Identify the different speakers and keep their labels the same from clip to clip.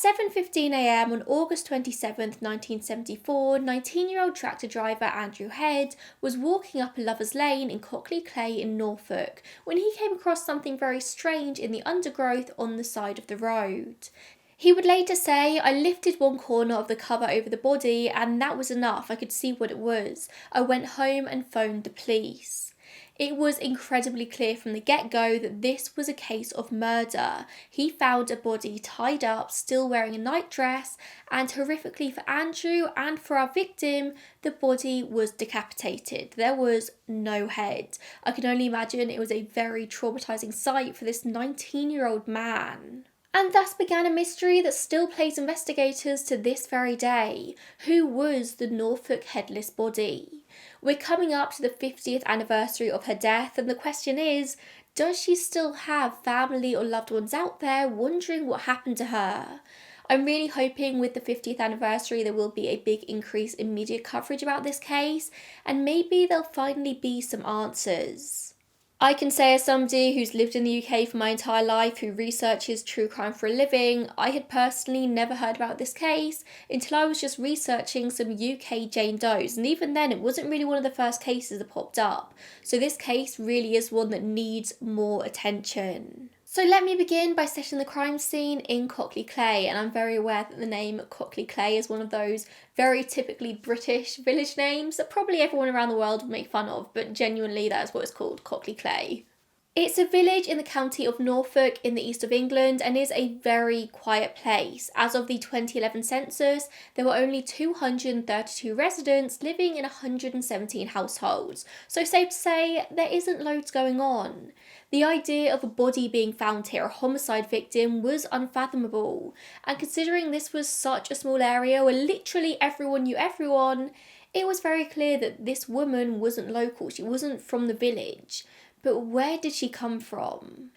Speaker 1: 7:15 a.m. on August 27th, 1974, 19-year-old tractor driver Andrew Head was walking up a lover's lane in Cockley Clay in Norfolk when he came across something very strange in the undergrowth on the side of the road. He would later say, "I lifted one corner of the cover over the body and that was enough. I could see what it was. I went home and phoned the police." It was incredibly clear from the get-go that this was a case of murder. He found a body tied up, still wearing a nightdress, and horrifically for Andrew and for our victim, the body was decapitated. There was no head. I can only imagine it was a very traumatising sight for this 19-year-old man. And thus began a mystery that still plagues investigators to this very day. Who was the Norfolk headless body? We're coming up to the 50th anniversary of her death, and the question is, does she still have family or loved ones out there wondering what happened to her? I'm really hoping with the 50th anniversary there will be a big increase in media coverage about this case, and maybe there'll finally be some answers. I can say, as somebody who's lived in the UK for my entire life, who researches true crime for a living, I had personally never heard about this case until I was just researching some UK Jane Does, and even then it wasn't really one of the first cases that popped up. So this case really is one that needs more attention. So let me begin by setting the crime scene in Cockley Clay, and I'm very aware that the name Cockley Clay is one of those very typically British village names that probably everyone around the world would make fun of, but genuinely that is what it's called, Cockley Clay. It's a village in the county of Norfolk in the east of England and is a very quiet place. As of the 2011 census, there were only 232 residents living in 117 households, so safe to say there isn't loads going on. The idea of a body being found here, a homicide victim, was unfathomable, and considering this was such a small area where literally everyone knew everyone, it was very clear that this woman wasn't local, she wasn't from the village. But where did she come from?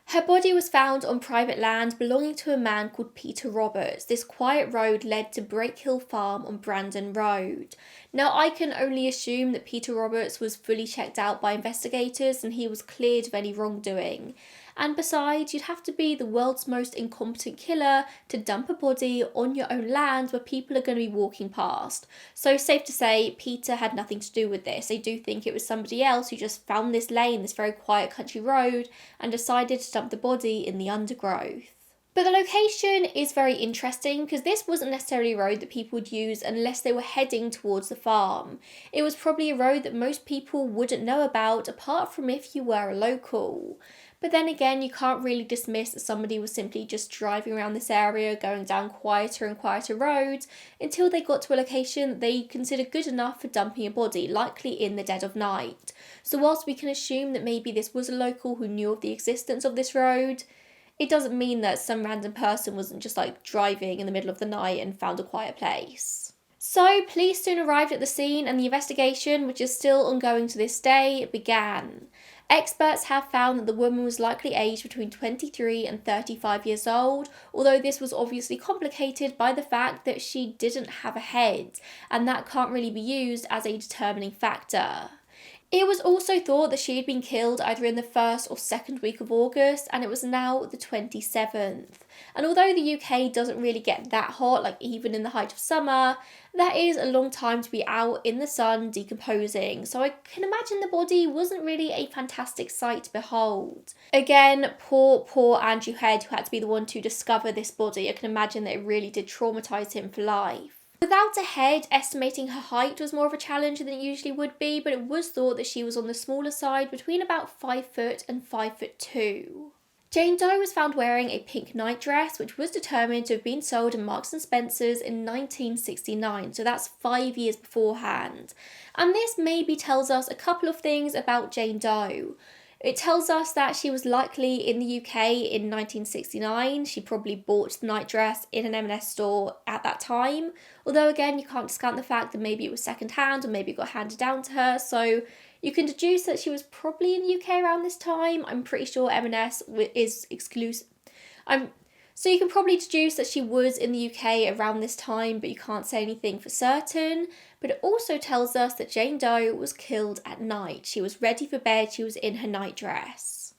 Speaker 1: Her body was found on private land belonging to a man called Peter Roberts. This quiet road led to Brakehill Farm on Brandon Road. Now, I can only assume that Peter Roberts was fully checked out by investigators and he was cleared of any wrongdoing. And besides, you'd have to be the world's most incompetent killer to dump a body on your own land where people are going to be walking past. So safe to say, Peter had nothing to do with this. I do think it was somebody else who just found this lane, this very quiet country road, and decided to dump the body in the undergrowth. But the location is very interesting because this wasn't necessarily a road that people would use unless they were heading towards the farm. It was probably a road that most people wouldn't know about apart from if you were a local. But then again, you can't really dismiss that somebody was simply just driving around this area, going down quieter and quieter roads until they got to a location they considered good enough for dumping a body, likely in the dead of night. So whilst we can assume that maybe this was a local who knew of the existence of this road, it doesn't mean that some random person wasn't just driving in the middle of the night and found a quiet place. So police soon arrived at the scene and the investigation, which is still ongoing to this day, began. Experts have found that the woman was likely aged between 23 and 35 years old, although this was obviously complicated by the fact that she didn't have a head, and that can't really be used as a determining factor. It was also thought that she had been killed either in the first or second week of August, and it was now the 27th. And although the UK doesn't really get that hot, even in the height of summer, that is a long time to be out in the sun decomposing, so I can imagine the body wasn't really a fantastic sight to behold. Again, poor Andrew Head, who had to be the one to discover this body. I can imagine that it really did traumatise him for life. Without a head, estimating her height was more of a challenge than it usually would be, but it was thought that she was on the smaller side, between about 5 foot and 5'2". Jane Doe was found wearing a pink nightdress, which was determined to have been sold in Marks and Spencer's in 1969, so that's 5 years beforehand. And this maybe tells us a couple of things about Jane Doe. It tells us that she was likely in the UK in 1969. She probably bought the nightdress in an M&S store at that time. Although again, you can't discount the fact that maybe it was second hand or maybe it got handed down to her. So you can deduce that she was probably in the UK around this time. I'm pretty sure M&S is exclusive. So you can probably deduce that she was in the UK around this time, but you can't say anything for certain. But it also tells us that Jane Doe was killed at night. She was ready for bed, she was in her nightdress.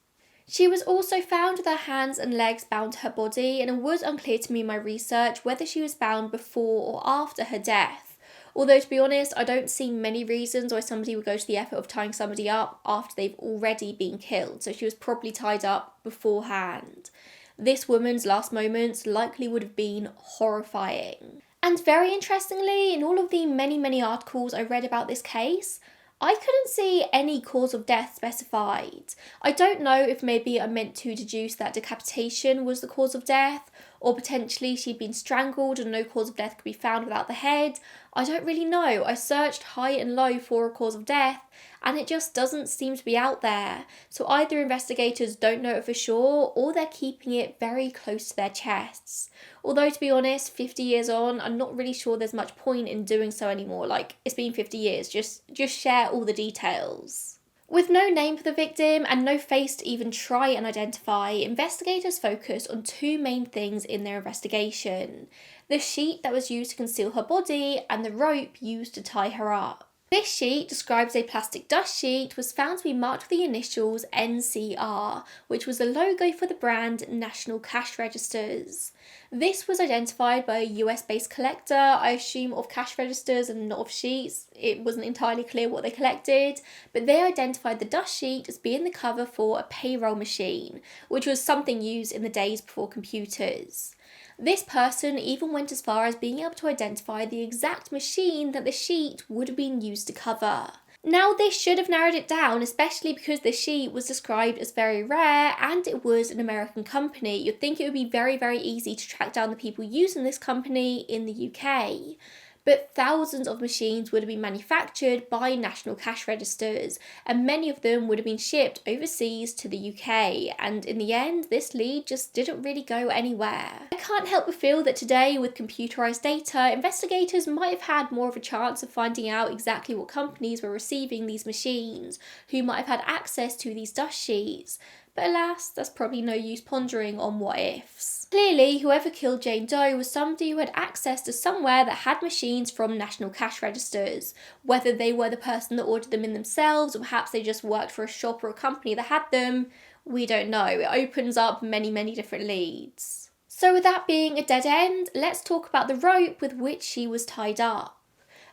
Speaker 1: She was also found with her hands and legs bound to her body, and it was unclear to me in my research whether she was bound before or after her death. Although, to be honest, I don't see many reasons why somebody would go to the effort of tying somebody up after they've already been killed, so she was probably tied up beforehand. This woman's last moments likely would have been horrifying. And very interestingly, in all of the many articles I read about this case, I couldn't see any cause of death specified. I don't know if maybe I meant to deduce that decapitation was the cause of death, or potentially she'd been strangled and no cause of death could be found without the head. I don't really know. I searched high and low for a cause of death, and it just doesn't seem to be out there. So either investigators don't know it for sure, or they're keeping it very close to their chests. Although, to be honest, 50 years on, I'm not really sure there's much point in doing so anymore. Like, it's been 50 years, just share all the details. With no name for the victim and no face to even try and identify, investigators focused on two main things in their investigation: the sheet that was used to conceal her body and the rope used to tie her up. This sheet, described as a plastic dust sheet, was found to be marked with the initials NCR, which was the logo for the brand National Cash Registers. This was identified by a US-based collector, I assume of cash registers and not of sheets. It wasn't entirely clear what they collected, but they identified the dust sheet as being the cover for a payroll machine, which was something used in the days before computers. This person even went as far as being able to identify the exact machine that the sheet would have been used to cover. Now, this should have narrowed it down, especially because the sheet was described as very rare and it was an American company. You'd think it would be very easy to track down the people using this company in the UK. But thousands of machines would have been manufactured by National Cash Registers, and many of them would have been shipped overseas to the UK, and in the end, this lead just didn't really go anywhere. I can't help but feel that today, with computerized data, investigators might have had more of a chance of finding out exactly what companies were receiving these machines, who might have had access to these dust sheets. But alas, there's probably no use pondering on what ifs. Clearly, whoever killed Jane Doe was somebody who had access to somewhere that had machines from National Cash Registers. Whether they were the person that ordered them in themselves, or perhaps they just worked for a shop or a company that had them, we don't know. It opens up many different leads. So with that being a dead end, let's talk about the rope with which she was tied up.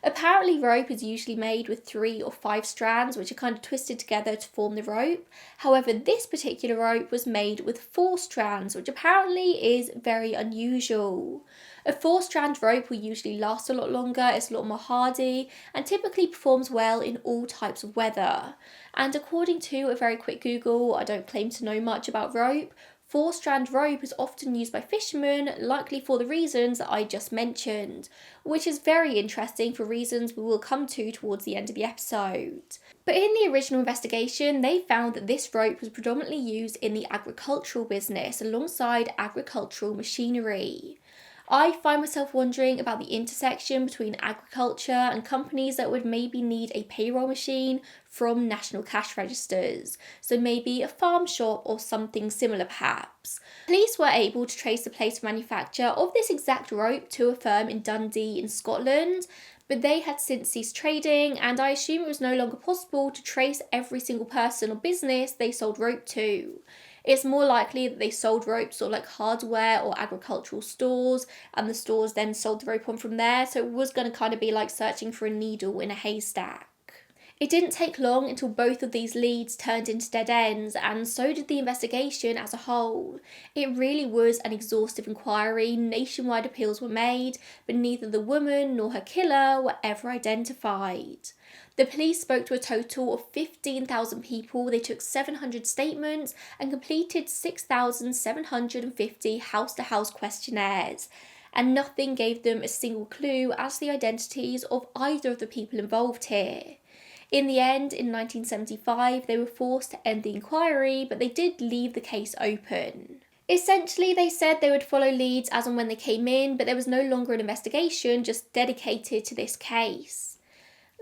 Speaker 1: Apparently, rope is usually made with 3 or 5 strands, which are kind of twisted together to form the rope. However, this particular rope was made with 4 strands, which apparently is very unusual. A 4-strand rope will usually last a lot longer, it's a lot more hardy, and typically performs well in all types of weather. And according to a very quick Google, I don't claim to know much about rope, 4-strand rope is often used by fishermen, likely for the reasons that I just mentioned, which is very interesting for reasons we will come to towards the end of the episode. But in the original investigation, they found that this rope was predominantly used in the agricultural business alongside agricultural machinery. I find myself wondering about the intersection between agriculture and companies that would maybe need a payroll machine from National Cash Registers, so maybe a farm shop or something similar perhaps. Police were able to trace the place of manufacture of this exact rope to a firm in Dundee in Scotland, but they had since ceased trading, and I assume it was no longer possible to trace every single person or business they sold rope to. It's more likely that they sold ropes or like hardware or agricultural stores, and the stores then sold the rope on from there, so it was going to kind of be like searching for a needle in a haystack. It didn't take long until both of these leads turned into dead ends, and so did the investigation as a whole. It really was an exhaustive inquiry, nationwide appeals were made, but neither the woman nor her killer were ever identified. The police spoke to a total of 15,000 people, they took 700 statements and completed 6,750 house-to-house questionnaires, and nothing gave them a single clue as to the identities of either of the people involved here. In the end, in 1975, they were forced to end the inquiry, but they did leave the case open. Essentially, they said they would follow leads as and when they came in, but there was no longer an investigation just dedicated to this case.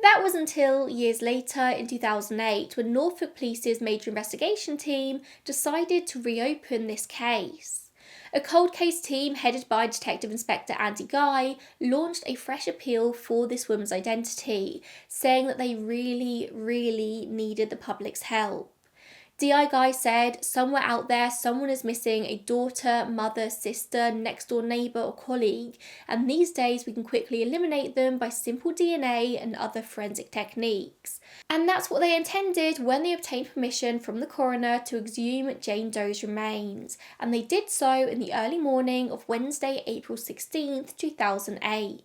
Speaker 1: That was until years later, in 2008, when Norfolk Police's major investigation team decided to reopen this case. A cold case team headed by Detective Inspector Andy Guy launched a fresh appeal for this woman's identity, saying that they really needed the public's help. DI guy said, somewhere out there, someone is missing a daughter, mother, sister, next door neighbour or colleague, and these days we can quickly eliminate them by simple DNA and other forensic techniques. And that's what they intended when they obtained permission from the coroner to exhume Jane Doe's remains, and they did so in the early morning of Wednesday, April 16th, 2008.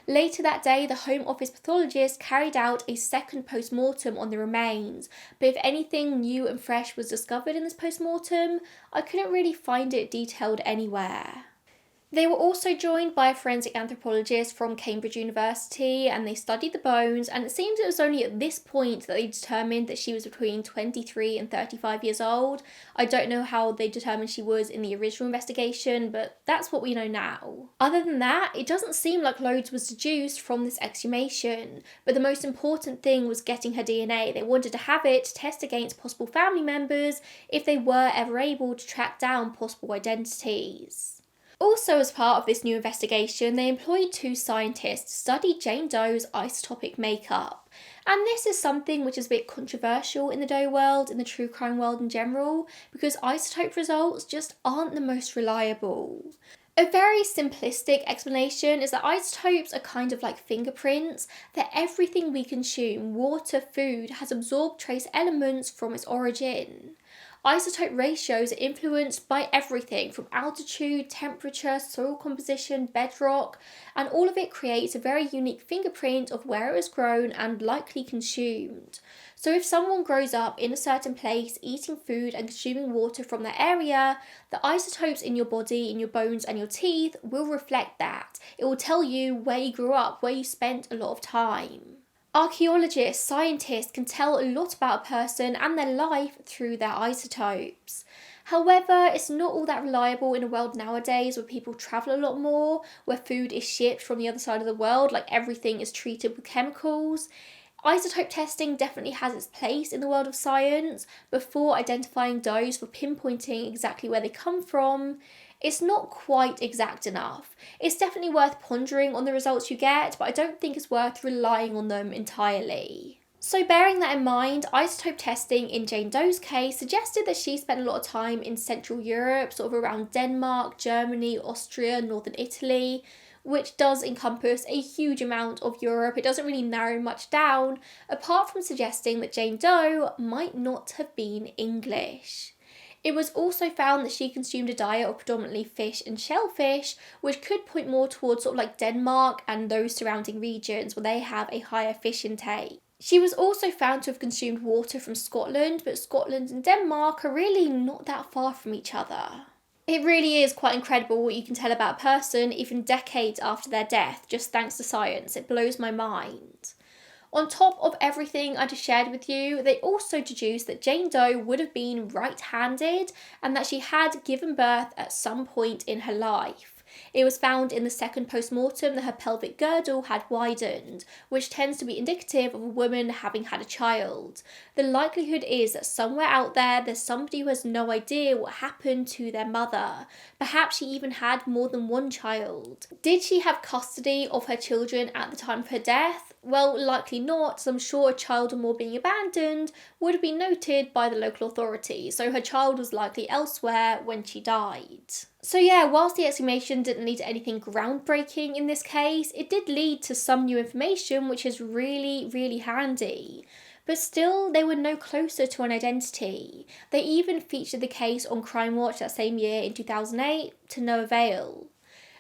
Speaker 1: Later that day, the Home Office pathologist carried out a second post-mortem on the remains, but if anything new and fresh was discovered in this post-mortem, I couldn't really find it detailed anywhere. They were also joined by a forensic anthropologist from Cambridge University, and they studied the bones, and it seems it was only at this point that they determined that she was between 23 and 35 years old. I don't know how they determined she was in the original investigation, but that's what we know now. Other than that, it doesn't seem like loads was deduced from this exhumation, but the most important thing was getting her DNA. They wanted to have it to test against possible family members if they were ever able to track down possible identities. Also, as part of this new investigation, they employed 2 scientists to study Jane Doe's isotopic makeup. And this is something which is a bit controversial in the Doe world, in the true crime world in general, because isotope results just aren't the most reliable. A very simplistic explanation is that isotopes are kind of like fingerprints, that everything we consume, water, food, has absorbed trace elements from its origin. Isotope ratios are influenced by everything from altitude, temperature, soil composition, bedrock, and all of it creates a very unique fingerprint of where it was grown and likely consumed. So if someone grows up in a certain place, eating food and consuming water from that area, the isotopes in your body, in your bones and your teeth will reflect that. It will tell you where you grew up, where you spent a lot of time. Archaeologists, scientists can tell a lot about a person and their life through their isotopes. However, it's not all that reliable in a world nowadays where people travel a lot more, where food is shipped from the other side of the world, like everything is treated with chemicals. Isotope testing definitely has its place in the world of science, but for identifying Does, for pinpointing exactly where they come from, it's not quite exact enough. It's definitely worth pondering on the results you get, but I don't think it's worth relying on them entirely. So bearing that in mind, isotope testing in Jane Doe's case suggested that she spent a lot of time in Central Europe, sort of around Denmark, Germany, Austria, Northern Italy, which does encompass a huge amount of Europe. It doesn't really narrow much down, apart from suggesting that Jane Doe might not have been English. It was also found that she consumed a diet of predominantly fish and shellfish, which could point more towards sort of like Denmark and those surrounding regions where they have a higher fish intake. She was also found to have consumed water from Scotland, but Scotland and Denmark are really not that far from each other. It really is quite incredible what you can tell about a person even decades after their death, just thanks to science. It blows my mind. On top of everything I just shared with you, they also deduced that Jane Doe would have been right-handed and that she had given birth at some point in her life. It was found in the second post-mortem that her pelvic girdle had widened, which tends to be indicative of a woman having had a child. The likelihood is that somewhere out there, there's somebody who has no idea what happened to their mother. Perhaps she even had more than one child. Did she have custody of her children at the time of her death? Well, likely not, as I'm sure a child or more being abandoned would have been noted by the local authorities, so her child was likely elsewhere when she died. So yeah, whilst the exhumation didn't lead to anything groundbreaking in this case, it did lead to some new information which is really, really handy. But still, they were no closer to an identity. They even featured the case on Crime Watch that same year in 2008, to no avail.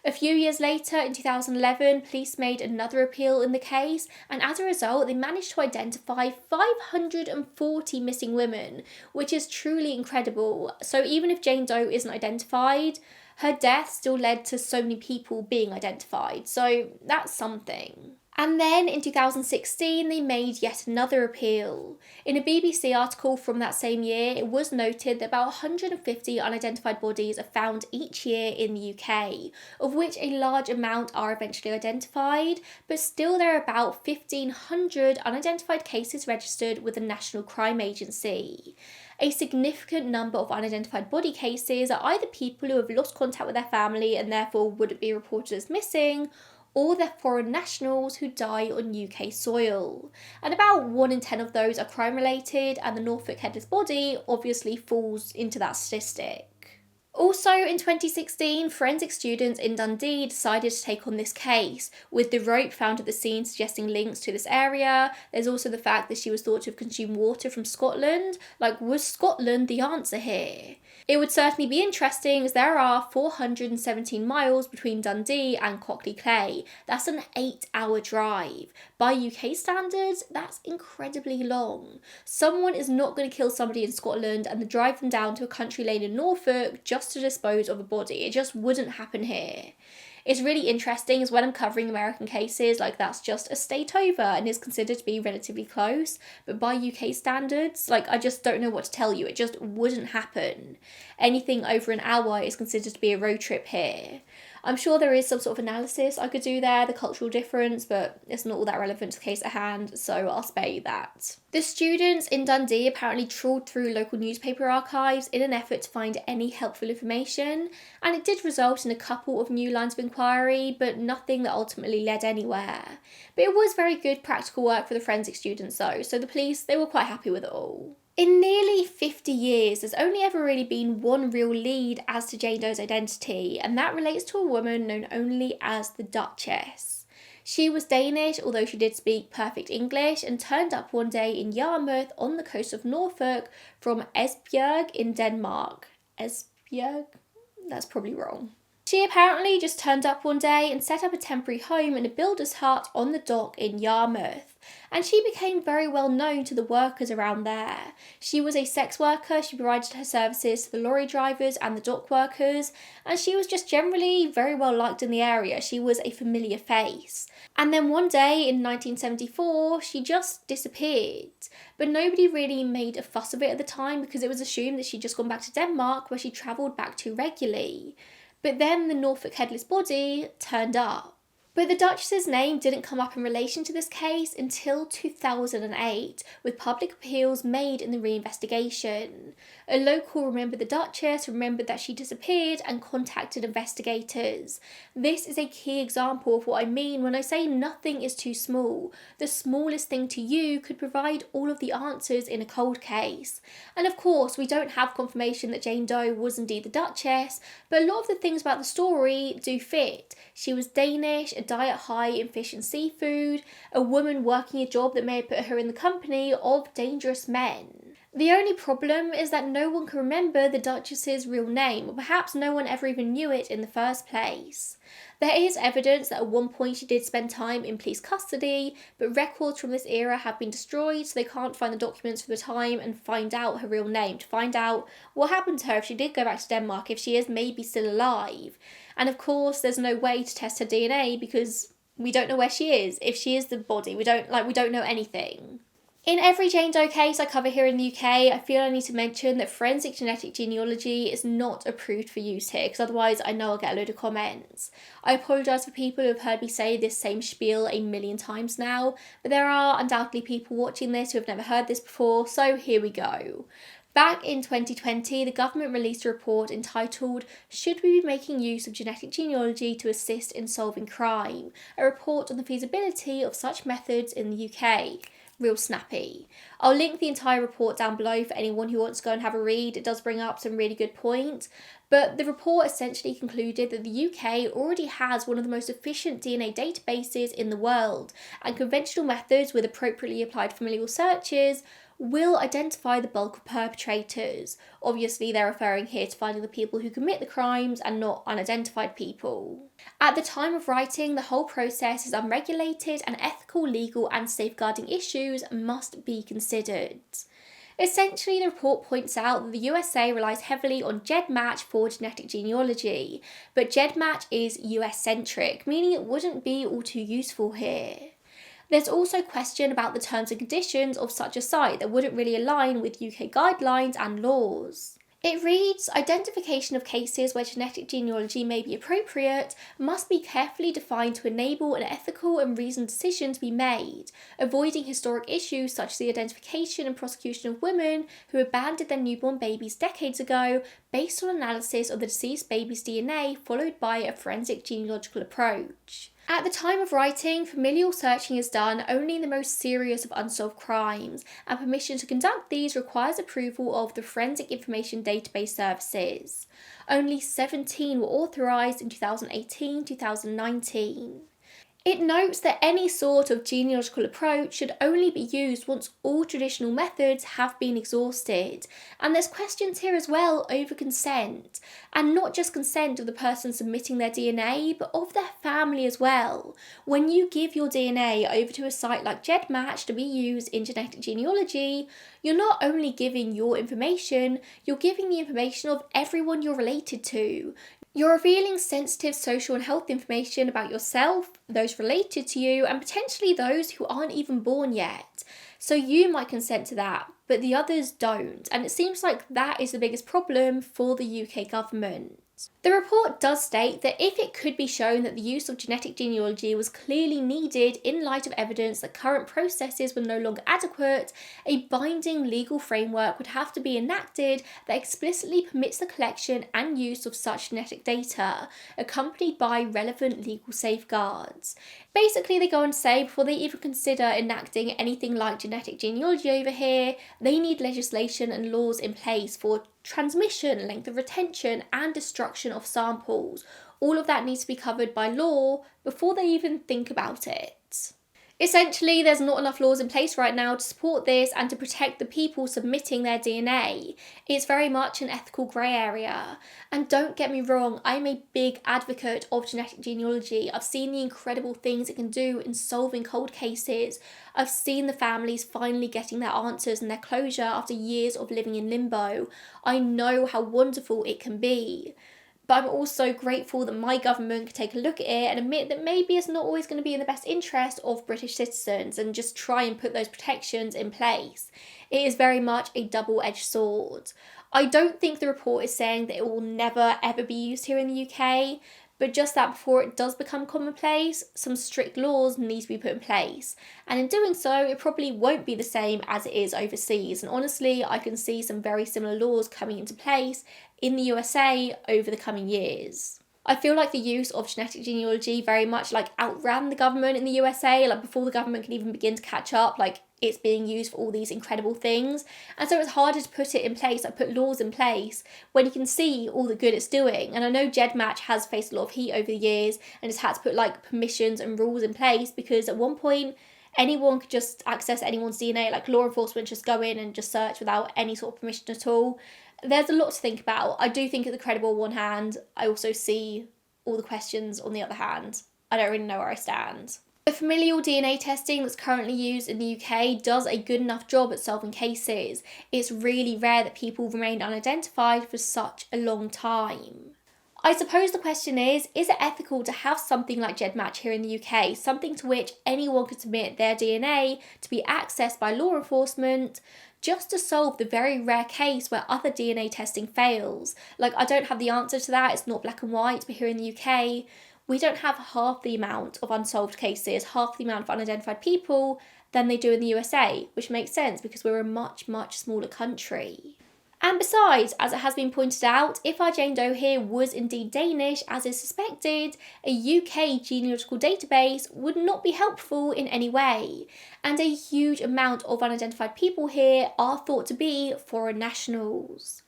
Speaker 1: A few years later, in 2011, police made another appeal in the case, and as a result, they managed to identify 540 missing women, which is truly incredible. So even if Jane Doe isn't identified, her death still led to so many people being identified, so that's something. And then in 2016, they made yet another appeal. In a BBC article from that same year, it was noted that about 150 unidentified bodies are found each year in the UK, of which a large amount are eventually identified, but still there are about 1,500 unidentified cases registered with the National Crime Agency. A significant number of unidentified body cases are either people who have lost contact with their family and therefore wouldn't be reported as missing, or they're foreign nationals who die on UK soil. And about 1 in 10 of those are crime related, and the Norfolk headless body obviously falls into that statistic. Also in 2016, forensic students in Dundee decided to take on this case, with the rope found at the scene suggesting links to this area. There's also the fact that she was thought to have consumed water from Scotland. Like, was Scotland the answer here? It would certainly be interesting, as there are 417 miles between Dundee and Cockley Clay. That's an 8-hour drive. By UK standards, that's incredibly long. Someone is not going to kill somebody in Scotland and then drive them down to a country lane in Norfolk just to dispose of a body. It just wouldn't happen here. It's really interesting is when I'm covering American cases, like that's just a state over and is considered to be relatively close. But by UK standards, like I just don't know what to tell you. It just wouldn't happen. Anything over an hour is considered to be a road trip here. I'm sure there is some sort of analysis I could do there, the cultural difference, but it's not all that relevant to the case at hand, so I'll spare you that. The students in Dundee apparently trawled through local newspaper archives in an effort to find any helpful information, and it did result in a couple of new lines of inquiry, but nothing that ultimately led anywhere. But it was very good practical work for the forensic students though, so the police, they were quite happy with it all. In nearly 50 years, there's only ever really been one real lead as to Jane Doe's identity, and that relates to a woman known only as the Duchess. She was Danish, although she did speak perfect English, and turned up one day in Yarmouth on the coast of Norfolk from Esbjerg in Denmark. Esbjerg? That's probably wrong. She apparently just turned up one day and set up a temporary home in a builder's hut on the dock in Yarmouth. And she became very well known to the workers around there. She was a sex worker, she provided her services to the lorry drivers and the dock workers, and she was just generally very well liked in the area. She was a familiar face. And then one day in 1974, she just disappeared. But nobody really made a fuss of it at the time because it was assumed that she'd just gone back to Denmark, where she travelled back to regularly. But then the Norfolk headless body turned up. But the Duchess's name didn't come up in relation to this case until 2008, with public appeals made in the reinvestigation. A local remembered the Duchess, remembered that she disappeared, and contacted investigators. This is a key example of what I mean when I say nothing is too small. The smallest thing to you could provide all of the answers in a cold case. And of course, we don't have confirmation that Jane Doe was indeed the Duchess, but a lot of the things about the story do fit. She was Danish, a diet high in fish and seafood, a woman working a job that may have put her in the company of dangerous men. The only problem is that no one can remember the Duchess's real name, or perhaps no one ever even knew it in the first place. There is evidence that at one point she did spend time in police custody, but records from this era have been destroyed, so they can't find the documents for the time and find out her real name, to find out what happened to her if she did go back to Denmark, if she is maybe still alive. And of course, there's no way to test her DNA because we don't know where she is. If she is the body, we don't know anything. In every Jane Doe case I cover here in the UK, I feel I need to mention that forensic genetic genealogy is not approved for use here, because otherwise I know I'll get a load of comments. I apologise for people who have heard me say this same spiel a million times now, but there are undoubtedly people watching this who have never heard this before, so here we go. Back in 2020, the government released a report entitled "Should We Be Making Use of Genetic Genealogy to Assist in Solving Crime?" A report on the feasibility of such methods in the UK. Real snappy. I'll link the entire report down below for anyone who wants to go and have a read. It does bring up some really good points, but the report essentially concluded that the UK already has one of the most efficient DNA databases in the world, and conventional methods with appropriately applied familial searches will identify the bulk of perpetrators. Obviously, they're referring here to finding the people who commit the crimes and not unidentified people. At the time of writing, the whole process is unregulated and ethical, legal and safeguarding issues must be considered. Essentially, the report points out that the USA relies heavily on GEDmatch for genetic genealogy, but GEDmatch is US-centric, meaning it wouldn't be all too useful here. There's also question about the terms and conditions of such a site that wouldn't really align with UK guidelines and laws. It reads, identification of cases where genetic genealogy may be appropriate must be carefully defined to enable an ethical and reasoned decision to be made, avoiding historic issues such as the identification and prosecution of women who abandoned their newborn babies decades ago based on analysis of the deceased baby's DNA followed by a forensic genealogical approach. At the time of writing, familial searching is done only in the most serious of unsolved crimes, and permission to conduct these requires approval of the Forensic Information Database Services. Only 17 were authorised in 2018-2019. It notes that any sort of genealogical approach should only be used once all traditional methods have been exhausted. And there's questions here as well over consent. And not just consent of the person submitting their DNA, but of their family as well. When you give your DNA over to a site like GEDmatch to be used in genetic genealogy, you're not only giving your information, you're giving the information of everyone you're related to. You're revealing sensitive social and health information about yourself, those related to you, and potentially those who aren't even born yet. So you might consent to that, but the others don't. And it seems like that is the biggest problem for the UK government. The report does state that if it could be shown that the use of genetic genealogy was clearly needed in light of evidence that current processes were no longer adequate, a binding legal framework would have to be enacted that explicitly permits the collection and use of such genetic data, accompanied by relevant legal safeguards. Basically, they go on to say before they even consider enacting anything like genetic genealogy over here, they need legislation and laws in place for transmission, length of retention, and destruction of samples. All of that needs to be covered by law before they even think about it. Essentially, there's not enough laws in place right now to support this and to protect the people submitting their DNA. It's very much an ethical grey area. And don't get me wrong, I'm a big advocate of genetic genealogy. I've seen the incredible things it can do in solving cold cases. I've seen the families finally getting their answers and their closure after years of living in limbo. I know how wonderful it can be. But I'm also grateful that my government could take a look at it and admit that maybe it's not always going to be in the best interest of British citizens and just try and put those protections in place. It is very much a double-edged sword. I don't think the report is saying that it will never ever be used here in the UK, but just that before it does become commonplace, some strict laws need to be put in place. And in doing so, it probably won't be the same as it is overseas. And honestly, I can see some very similar laws coming into place in the USA over the coming years. I feel like the use of genetic genealogy very much outran the government in the USA, before the government can even begin to catch up, it's being used for all these incredible things. And so it's harder to put it in place, put laws in place, when you can see all the good it's doing. And I know GEDmatch has faced a lot of heat over the years and has had to put permissions and rules in place, because at one point anyone could just access anyone's DNA, law enforcement just go in and just search without any sort of permission at all. There's a lot to think about. I do think it's credible on one hand. I also see all the questions on the other hand. I don't really know where I stand. The familial DNA testing that's currently used in the UK does a good enough job at solving cases. It's really rare that people remain unidentified for such a long time. I suppose the question is it ethical to have something like GEDmatch here in the UK, something to which anyone could submit their DNA to be accessed by law enforcement, just to solve the very rare case where other DNA testing fails? I don't have the answer to that, it's not black and white, but here in the UK, we don't have half the amount of unsolved cases, half the amount of unidentified people than they do in the USA, which makes sense because we're a much, much smaller country. And besides, as it has been pointed out, if our Jane Doe here was indeed Danish, as is suspected, a UK genealogical database would not be helpful in any way. And a huge amount of unidentified people here are thought to be foreign nationals.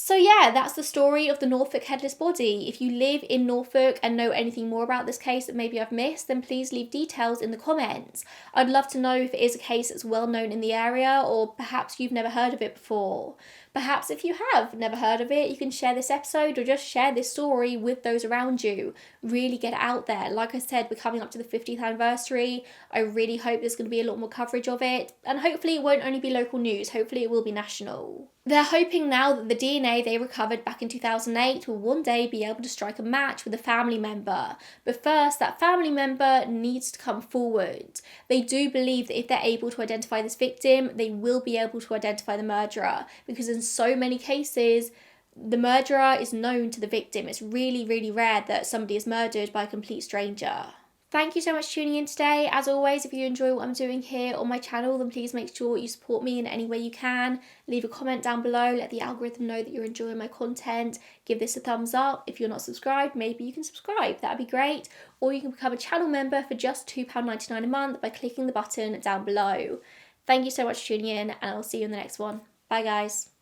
Speaker 1: So yeah, that's the story of the Norfolk headless body. If you live in Norfolk and know anything more about this case that maybe I've missed, then please leave details in the comments. I'd love to know if it is a case that's well known in the area, or perhaps you've never heard of it before. Perhaps if you have never heard of it, you can share this episode or just share this story with those around you. Really get it out there. Like I said, we're coming up to the 50th anniversary. I really hope there's going to be a lot more coverage of it, and hopefully it won't only be local news, hopefully it will be national. They're hoping now that the DNA they recovered back in 2008 will one day be able to strike a match with a family member. But first, that family member needs to come forward. They do believe that if they're able to identify this victim, they will be able to identify the murderer, because in so many cases, the murderer is known to the victim. It's really, really rare that somebody is murdered by a complete stranger. Thank you so much for tuning in today. As always, if you enjoy what I'm doing here on my channel, then please make sure you support me in any way you can. Leave a comment down below, let the algorithm know that you're enjoying my content. Give this a thumbs up. If you're not subscribed, maybe you can subscribe, that'd be great. Or you can become a channel member for just £2.99 a month by clicking the button down below. Thank you so much for tuning in, and I'll see you in the next one. Bye guys.